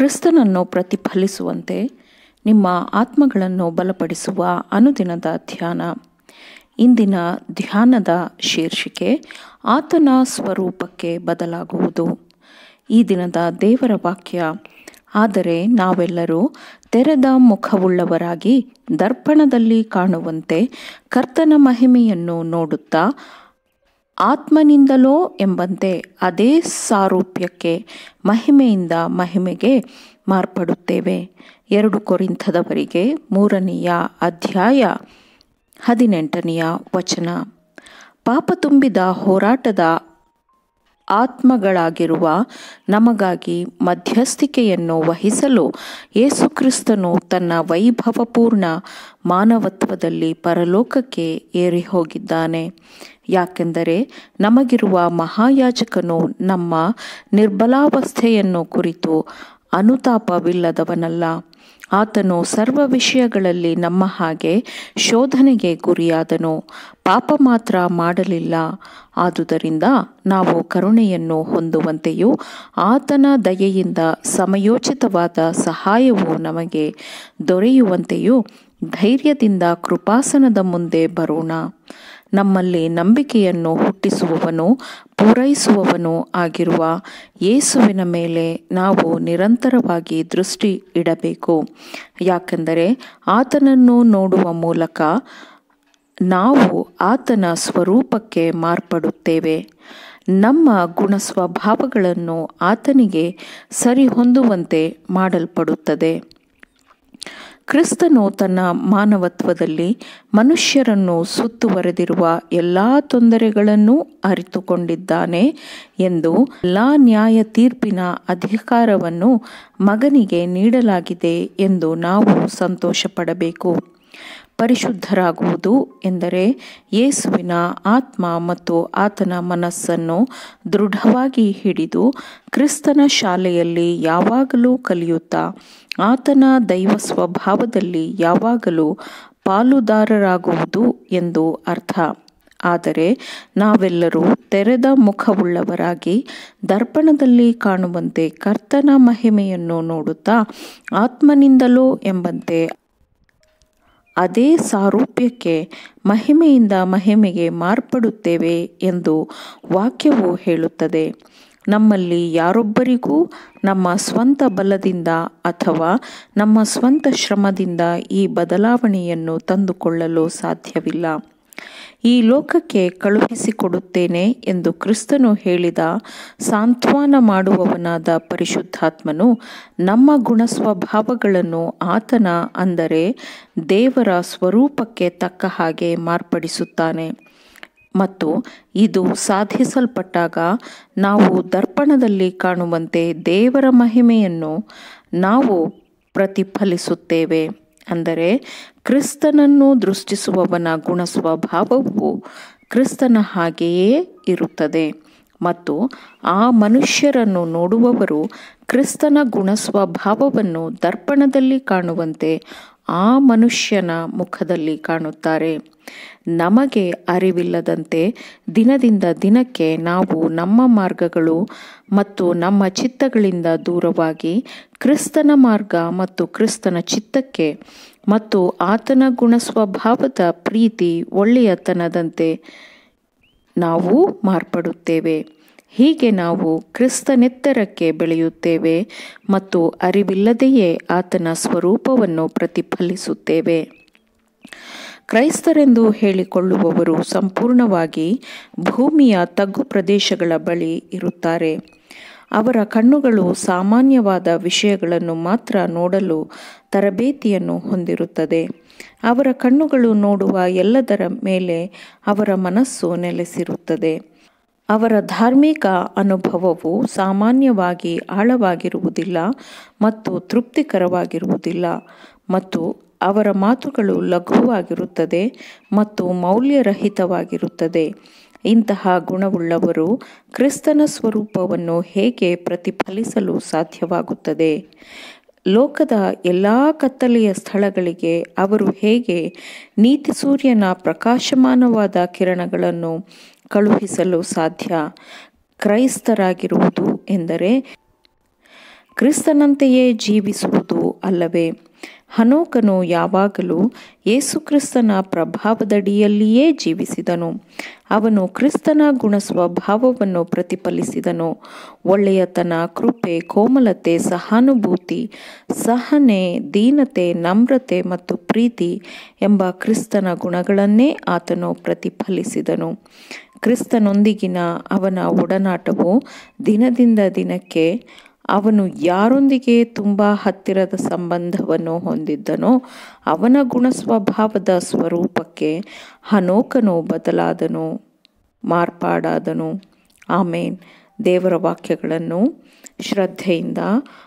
ಕ್ರಿಸ್ತನನ್ನು ಪ್ರತಿಫಲಿಸುವಂತೆ ನಿಮ್ಮ ಆತ್ಮಗಳನ್ನು ಬಲಪಡಿಸುವ ಅನುದಿನದ ಧ್ಯಾನ. ಇಂದಿನ ಧ್ಯಾನದ ಶೀರ್ಷಿಕೆ ಆತನ ಸ್ವರೂಪಕ್ಕೆ ಬದಲಾಗುವುದು. ಈ ದಿನದ ದೇವರ ವಾಕ್ಯ: ಆದರೆ ನಾವೆಲ್ಲರೂ ತೆರೆದ ಮುಖವುಳ್ಳವರಾಗಿ ದರ್ಪಣದಲ್ಲಿ ಕಾಣುವಂತೆ ಕರ್ತನ ಮಹಿಮೆಯನ್ನು ನೋಡುತ್ತಾ ಆತ್ಮನಿಂದಲೋ ಎಂಬಂತೆ ಅದೇ ಸಾರೂಪ್ಯಕ್ಕೆ ಮಹಿಮೆಯಿಂದ ಮಹಿಮೆಗೆ ಮಾರ್ಪಡುತ್ತೇವೆ. 2 ಕೊರಿಂಥದವರಿಗೆ 3ನೇ ಅಧ್ಯಾಯ 18ನೇ ವಚನ. ಪಾಪ ತುಂಬಿದ ಹೋರಾಟದ ಆತ್ಮಗಳಾಗಿರುವ ನಮಗಾಗಿ ಮಧ್ಯಸ್ಥಿಕೆಯನ್ನು ವಹಿಸಲು ಯೇಸುಕ್ರಿಸ್ತನು ತನ್ನ ವೈಭವಪೂರ್ಣ ಮಾನವತ್ವದಲ್ಲಿ ಪರಲೋಕಕ್ಕೆ ಏರಿ ಹೋಗಿದ್ದಾನೆ. ಯಾಕೆಂದರೆ ನಮಗಿರುವ ಮಹಾಯಾಜಕನು ನಮ್ಮ ನಿರ್ಬಲಾವಸ್ಥೆಯನ್ನು ಕುರಿತು ಅನುತಾಪವಿಲ್ಲದವನಲ್ಲ. ಆತನು ಸರ್ವ ವಿಷಯಗಳಲ್ಲಿ ನಮ್ಮ ಹಾಗೆ ಶೋಧನೆಗೆ ಗುರಿಯಾದನು, ಪಾಪ ಮಾತ್ರ ಮಾಡಲಿಲ್ಲ. ಆದುದರಿಂದ ನಾವು ಕರುಣೆಯನ್ನು ಹೊಂದುವಂತೆಯೂ ಆತನ ದಯೆಯಿಂದ ಸಮಯೋಚಿತವಾದ ಸಹಾಯವು ನಮಗೆ ದೊರೆಯುವಂತೆಯೂ ಧೈರ್ಯದಿಂದ ಕೃಪಾಸನದ ಮುಂದೆ ಬರೋಣ. ನಮ್ಮಲ್ಲಿ ನಂಬಿಕೆಯನ್ನು ಹುಟ್ಟಿಸುವವನು ಪೂರೈಸುವವನೂ ಆಗಿರುವ ಯೇಸುವಿನ ಮೇಲೆ ನಾವು ನಿರಂತರವಾಗಿ ದೃಷ್ಟಿ ಇಡಬೇಕು. ಯಾಕೆಂದರೆ ಆತನನ್ನು ನೋಡುವ ಮೂಲಕ ನಾವು ಆತನ ಸ್ವರೂಪಕ್ಕೆ ಮಾರ್ಪಡುತ್ತೇವೆ. ನಮ್ಮ ಗುಣಸ್ವಭಾವಗಳನ್ನು ಆತನಿಗೆ ಸರಿಹೊಂದುವಂತೆ ಮಾಡಲ್ಪಡುತ್ತದೆ. ಕ್ರಿಸ್ತನು ತನ್ನ ಮಾನವತ್ವದಲ್ಲಿ ಮನುಷ್ಯರನ್ನು ಸುತ್ತುವರೆದಿರುವ ಎಲ್ಲ ತೊಂದರೆಗಳನ್ನು ಅರಿತುಕೊಂಡಿದ್ದಾನೆ ಎಂದು ಎಲ್ಲ ನ್ಯಾಯ ತೀರ್ಪಿನ ಅಧಿಕಾರವನ್ನು ಮಗನಿಗೆ ನೀಡಲಾಗಿದೆ ಎಂದು ನಾವು ಸಂತೋಷಪಡಬೇಕು. ಪರಿಶುದ್ಧರಾಗುವುದು ಎಂದರೆ ಯೇಸುವಿನ ಆತ್ಮ ಮತ್ತು ಆತನ ಮನಸ್ಸನ್ನು ದೃಢವಾಗಿ ಹಿಡಿದು ಕ್ರಿಸ್ತನ ಶಾಲೆಯಲ್ಲಿ ಯಾವಾಗಲೂ ಕಲಿಯುತ್ತಾ ಆತನ ದೈವ ಸ್ವಭಾವದಲ್ಲಿ ಯಾವಾಗಲೂ ಪಾಲುದಾರರಾಗುವುದು ಎಂದು ಅರ್ಥ. ಆದರೆ ನಾವೆಲ್ಲರೂ ತೆರೆದ ಮುಖವುಳ್ಳವರಾಗಿ ದರ್ಪಣದಲ್ಲಿ ಕಾಣುವಂತೆ ಕರ್ತನ ಮಹಿಮೆಯನ್ನು ನೋಡುತ್ತಾ ಆತ್ಮನಿಂದಲೋ ಎಂಬಂತೆ ಅದೇ ಸಾರೂಪ್ಯಕ್ಕೆ ಮಹಿಮೆಯಿಂದ ಮಹಿಮೆಗೆ ಮಾರ್ಪಡುತ್ತೇವೆ ಎಂದು ವಾಕ್ಯವು ಹೇಳುತ್ತದೆ. ನಮ್ಮಲ್ಲಿ ಯಾರೊಬ್ಬರಿಗೂ ನಮ್ಮ ಸ್ವಂತ ಬಲದಿಂದ ಅಥವಾ ನಮ್ಮ ಸ್ವಂತ ಶ್ರಮದಿಂದ ಈ ಬದಲಾವಣೆಯನ್ನು ತಂದುಕೊಳ್ಳಲು ಸಾಧ್ಯವಿಲ್ಲ. ಈ ಲೋಕಕ್ಕೆ ಕಳುಹಿಸಿಕೊಡುತ್ತೇನೆ ಎಂದು ಕ್ರಿಸ್ತನು ಹೇಳಿದ ಸಾಂತ್ವನ ಮಾಡುವವನಾದ ಪರಿಶುದ್ಧಾತ್ಮನು ನಮ್ಮ ಗುಣಸ್ವಭಾವಗಳನ್ನು ಆತನ, ಅಂದರೆ ದೇವರ ಸ್ವರೂಪಕ್ಕೆ ತಕ್ಕ ಹಾಗೆ ಮಾರ್ಪಡಿಸುತ್ತಾನೆ. ಮತ್ತು ಇದು ಸಾಧಿಸಲ್ಪಟ್ಟಾಗ ನಾವು ದರ್ಪಣದಲ್ಲಿ ಕಾಣುವಂತೆ ದೇವರ ಮಹಿಮೆಯನ್ನು ನಾವು ಪ್ರತಿಫಲಿಸುತ್ತೇವೆ. ಅಂದರೆ ಕ್ರಿಸ್ತನನ್ನು ದೃಷ್ಟಿಸುವವನ ಗುಣಸ್ವಭಾವವು ಕ್ರಿಸ್ತನ ಹಾಗೆಯೇ ಇರುತ್ತದೆ ಮತ್ತು ಆ ಮನುಷ್ಯರನ್ನು ನೋಡುವವರು ಕ್ರಿಸ್ತನ ಗುಣಸ್ವಭಾವವನ್ನು ದರ್ಪಣದಲ್ಲಿ ಕಾಣುವಂತೆ ಆ ಮನುಷ್ಯನ ಮುಖದಲ್ಲಿ ಕಾಣುತ್ತಾರೆ. ನಮಗೆ ಅರಿವಿಲ್ಲದಂತೆ ದಿನದಿಂದ ದಿನಕ್ಕೆ ನಾವು ನಮ್ಮ ಮಾರ್ಗಗಳು ಮತ್ತು ನಮ್ಮ ಚಿತ್ತಗಳಿಂದ ದೂರವಾಗಿ ಕ್ರಿಸ್ತನ ಮಾರ್ಗ ಮತ್ತು ಕ್ರಿಸ್ತನ ಚಿತ್ತಕ್ಕೆ ಮತ್ತು ಆತನ ಗುಣಸ್ವಭಾವದ ಪ್ರೀತಿ ಒಳ್ಳೆಯತನದಂತೆ ನಾವು ಮಾರ್ಪಡುತ್ತೇವೆ. ಹೀಗೆ ನಾವು ಕ್ರಿಸ್ತನೆತ್ತರಕ್ಕೆ ಬೆಳೆಯುತ್ತೇವೆ ಮತ್ತು ಅರಿವಿಲ್ಲದೆಯೇ ಆತನ ಸ್ವರೂಪವನ್ನು ಪ್ರತಿಫಲಿಸುತ್ತೇವೆ. ಕ್ರೈಸ್ತರೆಂದು ಹೇಳಿಕೊಳ್ಳುವವರು ಸಂಪೂರ್ಣವಾಗಿ ಭೂಮಿಯ ತಗ್ಗು ಪ್ರದೇಶಗಳ ಬಳಿ ಇರುತ್ತಾರೆ. ಅವರ ಕಣ್ಣುಗಳು ಸಾಮಾನ್ಯವಾದ ವಿಷಯಗಳನ್ನು ಮಾತ್ರ ನೋಡಲು ತರಬೇತಿಯನ್ನು ಹೊಂದಿರುತ್ತದೆ. ಅವರ ಕಣ್ಣುಗಳು ನೋಡುವ ಎಲ್ಲದರ ಮೇಲೆ ಅವರ ಮನಸ್ಸು ನೆಲೆಸಿರುತ್ತದೆ. ಅವರ ಧಾರ್ಮಿಕ ಅನುಭವವು ಸಾಮಾನ್ಯವಾಗಿ ಆಳವಾಗಿರುವುದಿಲ್ಲ ಮತ್ತು ತೃಪ್ತಿಕರವಾಗಿರುವುದಿಲ್ಲ ಮತ್ತು ಅವರ ಮಾತುಗಳು ಲಘುವಾಗಿರುತ್ತದೆ ಮತ್ತು ಮೌಲ್ಯರಹಿತವಾಗಿರುತ್ತದೆ. ಇಂತಹ ಗುಣವುಳ್ಳವರು ಕ್ರಿಸ್ತನ ಸ್ವರೂಪವನ್ನು ಹೇಗೆ ಪ್ರತಿಫಲಿಸಲು ಸಾಧ್ಯವಾಗುತ್ತದೆ? ಲೋಕದ ಎಲ್ಲ ಕತ್ತಲೆಯ ಸ್ಥಳಗಳಿಗೆ ಅವರು ಹೇಗೆ ನೀತಿ ಸೂರ್ಯನ ಪ್ರಕಾಶಮಾನವಾದ ಕಿರಣಗಳನ್ನು ಕಳುಹಿಸಲು ಸಾಧ್ಯ? ಕ್ರೈಸ್ತರಾಗಿರುವುದು ಎಂದರೆ ಕ್ರಿಸ್ತನಂತೆಯೇ ಜೀವಿಸುವುದು ಅಲ್ಲವೇ? ಹನೋಕನು ಯಾವಾಗಲೂ ಯೇಸುಕ್ರಿಸ್ತನ ಪ್ರಭಾವದಡಿಯಲ್ಲಿಯೇ ಜೀವಿಸಿದನು. ಅವನು ಕ್ರಿಸ್ತನ ಗುಣಸ್ವಭಾವವನ್ನು ಪ್ರತಿಫಲಿಸಿದನು. ಒಳ್ಳೆಯತನ, ಕೃಪೆ, ಕೋಮಲತೆ, ಸಹಾನುಭೂತಿ, ಸಹನೆ, ದೀನತೆ, ನಮ್ರತೆ ಮತ್ತು ಪ್ರೀತಿ ಎಂಬ ಕ್ರಿಸ್ತನ ಗುಣಗಳನ್ನೇ ಆತನು ಪ್ರತಿಫಲಿಸಿದನು. ಕ್ರಿಸ್ತನೊಂದಿಗಿನ ಅವನ ಒಡನಾಟವು ದಿನದಿಂದ ದಿನಕ್ಕೆ ಅವನು ಯಾರೊಂದಿಗೆ ತುಂಬ ಹತ್ತಿರದ ಸಂಬಂಧವನ್ನು ಹೊಂದಿದ್ದನೋ ಅವನ ಗುಣಸ್ವಭಾವದ ಸ್ವರೂಪಕ್ಕೆ ಹನೋಕನು ಬದಲಾದನು, ಮಾರ್ಪಾಡಾದನು. ಆಮೇನ್. ದೇವರ ವಾಕ್ಯಗಳನ್ನು ಶ್ರದ್ಧೆಯಿಂದ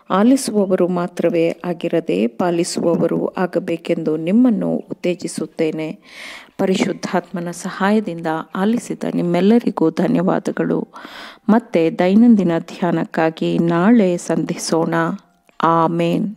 ಆಲಿಸುವವರು ಮಾತ್ರವೇ ಆಗಿರದೆ ಪಾಲಿಸುವವರು ಆಗಬೇಕೆಂದು ನಿಮ್ಮನ್ನು ಉತ್ತೇಜಿಸುತ್ತೇನೆ. ಪರಿಶುದ್ಧಾತ್ಮನ ಸಹಾಯದಿಂದ ಆಲಿಸಿದ ನಿಮ್ಮೆಲ್ಲರಿಗೂ ಧನ್ಯವಾದಗಳು. ಮತ್ತೆ ದೈನಂದಿನ ಧ್ಯಾನಕ್ಕಾಗಿ ನಾಳೆ ಸಂಧಿಸೋಣ. ಆಮೇನ್.